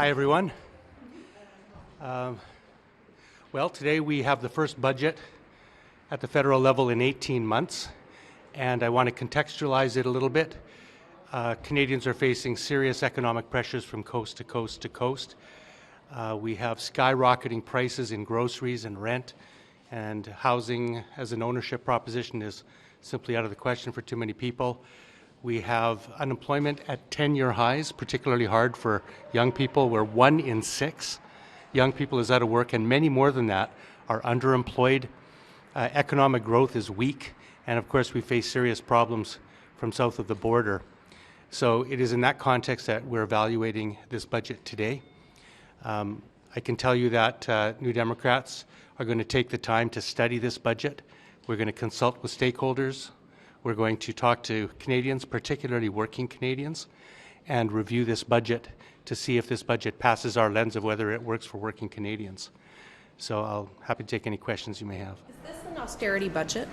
Hi, everyone. Well, today we have the first budget at the federal level in 18 months, and I want to contextualize it a little bit. Canadians are facing serious economic pressures from coast to coast to coast. We have skyrocketing prices in groceries and rent, and housing as an ownership proposition is simply out of the question for too many people. We have unemployment at 10-year highs, particularly hard for young people, where 1 in 6 young people is out of work, and many more than that are underemployed. Economic growth is weak, and of course we face serious problems from south of the border. So it is in that context that we're evaluating this budget today. I can tell you that New Democrats are going to take the time to study this budget. We're going to consult with stakeholders. We're going to talk to Canadians, particularly working Canadians, and review this budget to see if this budget passes our lens of whether it works for working Canadians. So I'll happy to take any questions you may have. Is this an austerity budget?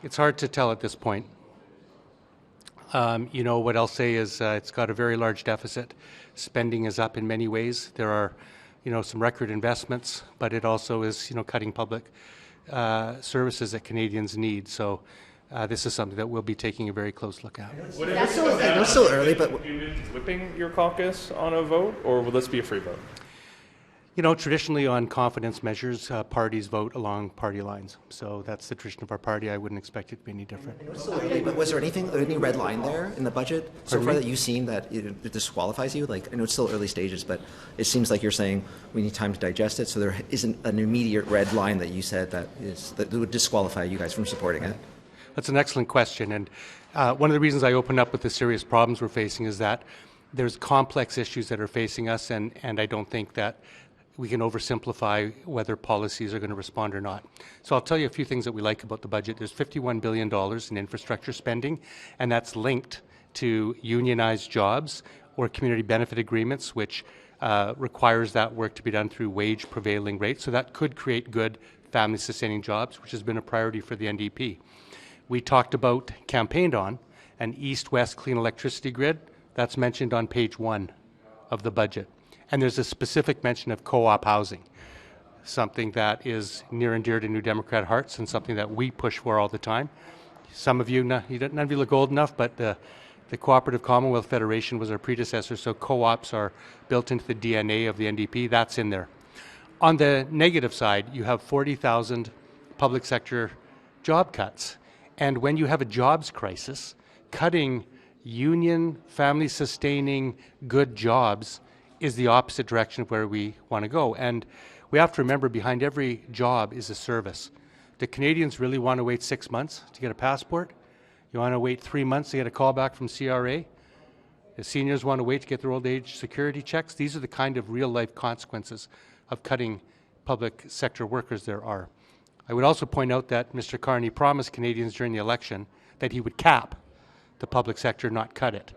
It's hard to tell at this point. What I'll say is it's got a very large deficit. Spending is up in many ways. There are, some record investments, but it also is, cutting public services that Canadians need. So this is something that we'll be taking a very close look at. It's still early, but whipping your caucus on a vote, or will this be a free vote? Traditionally on confidence measures, parties vote along party lines. So that's the tradition of our party. I wouldn't expect it to be any different. It's still early, but was there any red line there in the budget so far that you've seen that it disqualifies you? I know it's still early stages, but it seems like you're saying we need time to digest it, so there isn't an immediate red line that you said that would disqualify you guys from supporting it. That's an excellent question, and one of the reasons I opened up with the serious problems we're facing is that there's complex issues that are facing us, and I don't think that we can oversimplify whether policies are going to respond or not. So I'll tell you a few things that we like about the budget. There's $51 billion in infrastructure spending, and that's linked to unionized jobs or community benefit agreements, which requires that work to be done through wage prevailing rates. So that could create good family-sustaining jobs, which has been a priority for the NDP. We talked about, campaigned on, an east-west clean electricity grid. That's mentioned on page 1 of the budget. And there's a specific mention of co-op housing, something that is near and dear to New Democrat hearts and something that we push for all the time. Some of you, none of you look old enough, but the Cooperative Commonwealth Federation was our predecessor, so co-ops are built into the DNA of the NDP. That's in there. On the negative side, you have 40,000 public sector job cuts. And when you have a jobs crisis, cutting union, family-sustaining, good jobs is the opposite direction of where we want to go. And we have to remember behind every job is a service. Do Canadians really want to wait 6 months to get a passport? You want to wait 3 months to get a call back from CRA? The seniors want to wait to get their old age security checks? These are the kind of real-life consequences of cutting public sector workers there are. I would also point out that Mr. Carney promised Canadians during the election that he would cap the public sector, not cut it.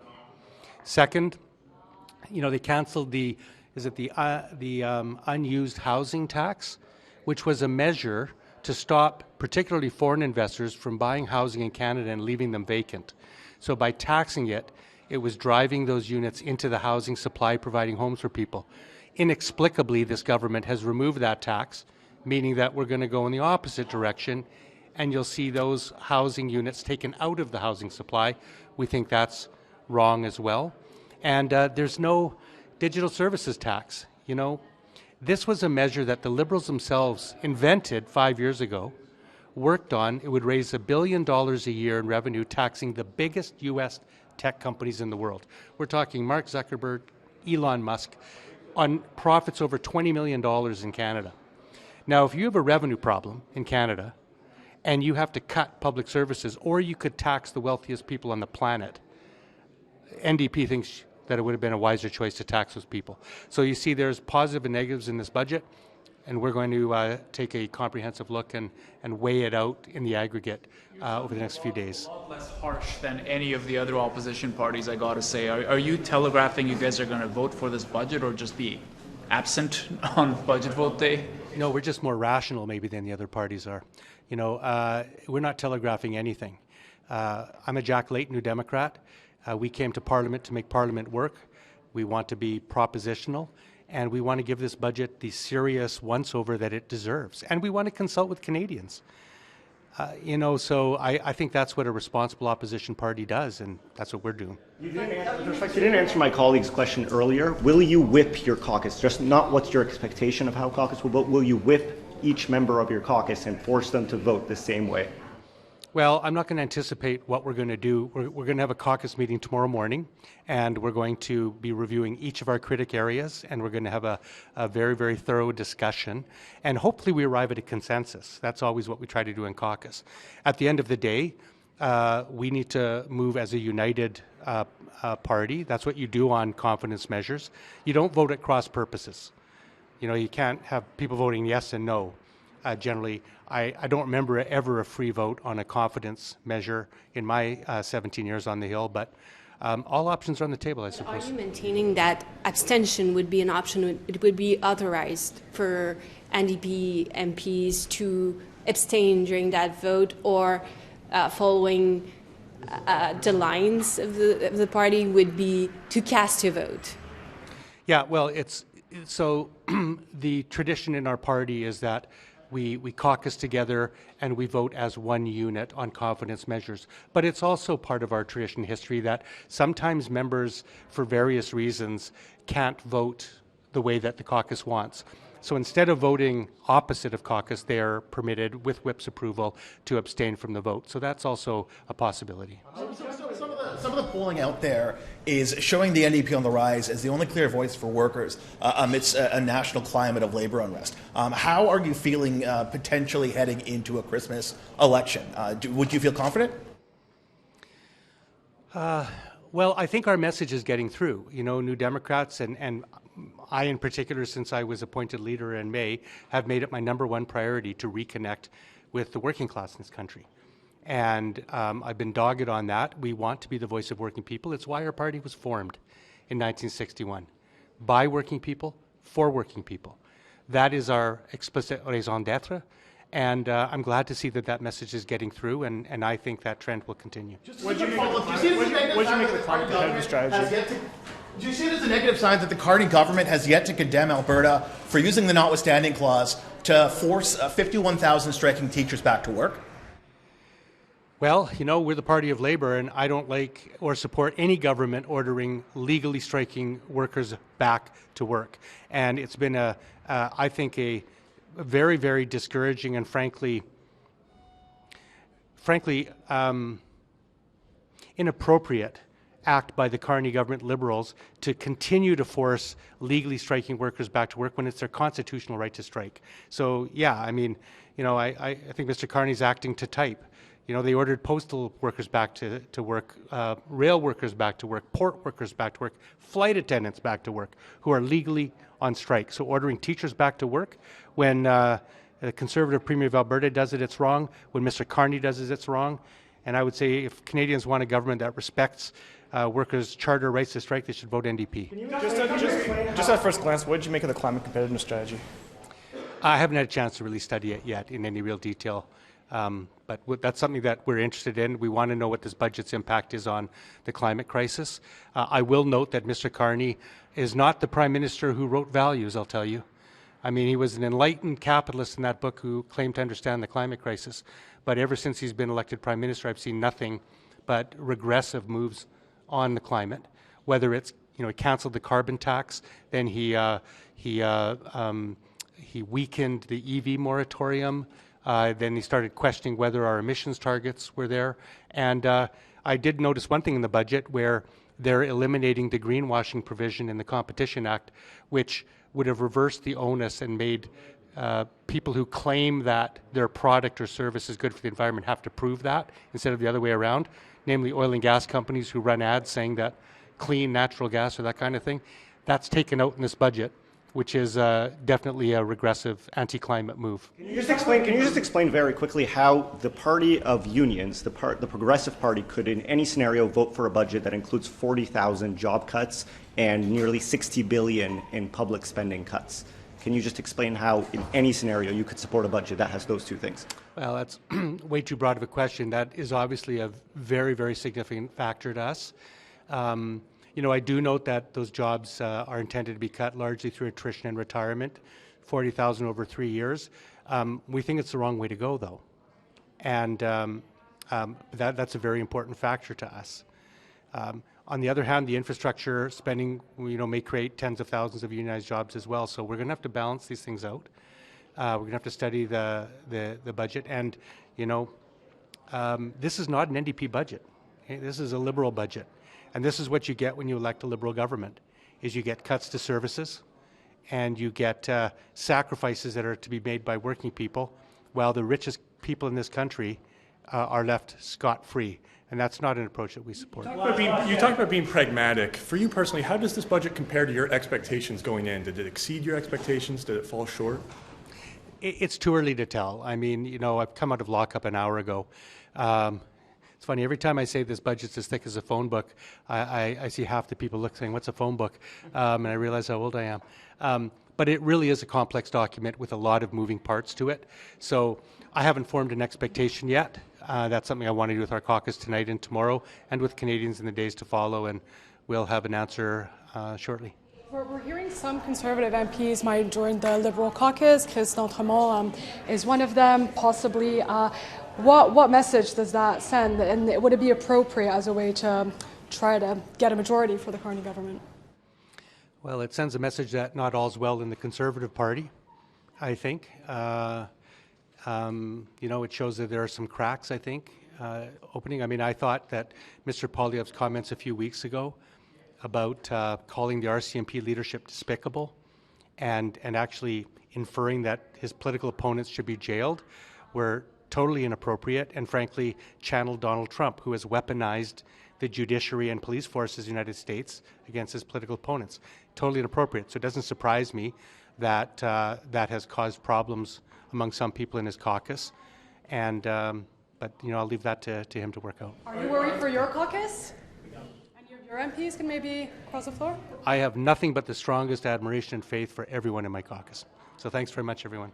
Second, they canceled the unused housing tax, which was a measure to stop particularly foreign investors from buying housing in Canada and leaving them vacant. So by taxing it, it was driving those units into the housing supply, providing homes for people. Inexplicably, this government has removed that tax, meaning that we're going to go in the opposite direction, and you'll see those housing units taken out of the housing supply. We think that's wrong as well. And there's no digital services tax. This was a measure that the Liberals themselves invented 5 years ago, worked on. It would raise $1 billion a year in revenue, taxing the biggest U.S. tech companies in the world. We're talking Mark Zuckerberg, Elon Musk, on profits over $20 million in Canada. Now, if you have a revenue problem in Canada and you have to cut public services, or you could tax the wealthiest people on the planet, NDP thinks that it would have been a wiser choice to tax those people. So you see there's positive and negatives in this budget, and we're going to take a comprehensive look and weigh it out in the aggregate over the next few days. A lot less harsh than any of the other opposition parties, I got to say. Are you telegraphing you guys are going to vote for this budget or just be absent on budget vote day? No, we're just more rational maybe than the other parties are. We're not telegraphing anything. I'm a Jack Layton New Democrat. We came to Parliament to make Parliament work. We want to be propositional, and we want to give this budget the serious once-over that it deserves. And we want to consult with Canadians. So I think that's what a responsible opposition party does, and that's what we're doing. You didn't answer my colleague's question earlier. Will you whip your caucus? Just not what's your expectation of how caucus will vote. Will you whip each member of your caucus and force them to vote the same way? Well, I'm not going to anticipate what we're going to do. We're going to have a caucus meeting tomorrow morning, and we're going to be reviewing each of our critic areas, and we're going to have a very, very thorough discussion, and hopefully we arrive at a consensus. That's always what we try to do in caucus. At the end of the day, we need to move as a united party. That's what you do on confidence measures. You don't vote at cross purposes. You can't have people voting yes and no. Generally, I don't remember ever a free vote on a confidence measure in my 17 years on the Hill, but all options are on the table, I suppose. Are you maintaining that abstention would be an option, it would be authorized for NDP MPs to abstain during that vote, or following the lines of the party would be to cast a vote? Yeah, well, so the tradition in our party is that we caucus together and we vote as one unit on confidence measures. But it's also part of our tradition history that sometimes members, for various reasons, can't vote the way that the caucus wants. So instead of voting opposite of caucus, they are permitted, with whip's approval, to abstain from the vote. So that's also a possibility. Some of the polling out there is showing the NDP on the rise as the only clear voice for workers amidst a national climate of labor unrest. How are you feeling potentially heading into a Christmas election? Would you feel confident? Well, I think our message is getting through. New Democrats and I in particular, since I was appointed leader in May, have made it my number one priority to reconnect with the working class in this country. And I've been dogged on that. We want to be the voice of working people. It's why our party was formed in 1961. By working people, for working people. That is our explicit raison d'etre. And I'm glad to see that message is getting through, and I think that trend will continue. What did you make of the climate competitive strategy? Do you see it as a negative sign that the Carney government has yet to condemn Alberta for using the notwithstanding clause to force 51,000 striking teachers back to work? Well, we're the party of labor, and I don't like or support any government ordering legally striking workers back to work. And it's been I think, a very, very discouraging and frankly, inappropriate act by the Carney government Liberals to continue to force legally striking workers back to work when it's their constitutional right to strike. So, yeah, I mean, I think Mr. Carney's acting to type. They ordered postal workers back to work, rail workers back to work, port workers back to work, flight attendants back to work, who are legally on strike. So ordering teachers back to work, when the Conservative Premier of Alberta does it, it's wrong. When Mr. Carney does it, it's wrong. And I would say if Canadians want a government that respects workers' charter rights to strike, they should vote NDP. Just at first glance, what did you make of the climate competitiveness strategy? I haven't had a chance to really study it yet in any real detail. But that's something that we're interested in. We want to know what this budget's impact is on the climate crisis. I will note that Mr. Carney is not the Prime Minister who wrote values, I'll tell you. I mean, he was an enlightened capitalist in that book who claimed to understand the climate crisis. But ever since he's been elected Prime Minister, I've seen nothing but regressive moves on the climate. Whether it's, he canceled the carbon tax, then he weakened the EV moratorium. Then he started questioning whether our emissions targets were there. And I did notice one thing in the budget where they're eliminating the greenwashing provision in the Competition Act, which would have reversed the onus and made people who claim that their product or service is good for the environment have to prove that instead of the other way around, namely oil and gas companies who run ads saying that clean natural gas or that kind of thing. That's taken out in this budget, which is definitely a regressive anti-climate move. Can you just explain very quickly how the party of unions, the Progressive Party, could in any scenario vote for a budget that includes 40,000 job cuts and nearly $60 billion in public spending cuts? Can you just explain how in any scenario you could support a budget that has those two things? Well, that's way too broad of a question. That is obviously a very, very significant factor to us. I do note that those jobs are intended to be cut largely through attrition and retirement, 40,000 over 3 years. We think it's the wrong way to go, though. And that's a very important factor to us. On the other hand, the infrastructure spending, may create tens of thousands of unionized jobs as well. So we're going to have to balance these things out. We're going to have to study the budget. And, this is not an NDP budget. Okay? This is a Liberal budget. And this is what you get when you elect a Liberal government, is you get cuts to services and you get sacrifices that are to be made by working people, while the richest people in this country are left scot-free. And that's not an approach that we support. You talked about being pragmatic. For you personally, how does this budget compare to your expectations going in? Did it exceed your expectations? Did it fall short? It's too early to tell. I mean, I've come out of lockup an hour ago. It's funny, every time I say this budget's as thick as a phone book, I see half the people saying, what's a phone book? And I realize how old I am. But it really is a complex document with a lot of moving parts to it. So I haven't formed an expectation yet. That's something I want to do with our caucus tonight and tomorrow, and with Canadians in the days to follow, and we'll have an answer shortly. We're hearing some Conservative MPs might join the Liberal caucus. Chris D'Entremont is one of them, possibly. What message does that send, and would it be appropriate as a way to try to get a majority for the Carney government? Well, it sends a message that not all's well in the Conservative Party, I think. It shows that there are some cracks, I think, opening. I mean, I thought that Mr. Poilievre's comments a few weeks ago about calling the RCMP leadership despicable and actually inferring that his political opponents should be jailed were totally inappropriate and frankly channeled Donald Trump, who has weaponized the judiciary and police forces of the United States against his political opponents. Totally inappropriate. So it doesn't surprise me that that has caused problems among some people in his caucus. And but I'll leave that to him to work out. Are you worried for your caucus? Any of your MPs can maybe cross the floor? I have nothing but the strongest admiration and faith for everyone in my caucus. So thanks very much, everyone.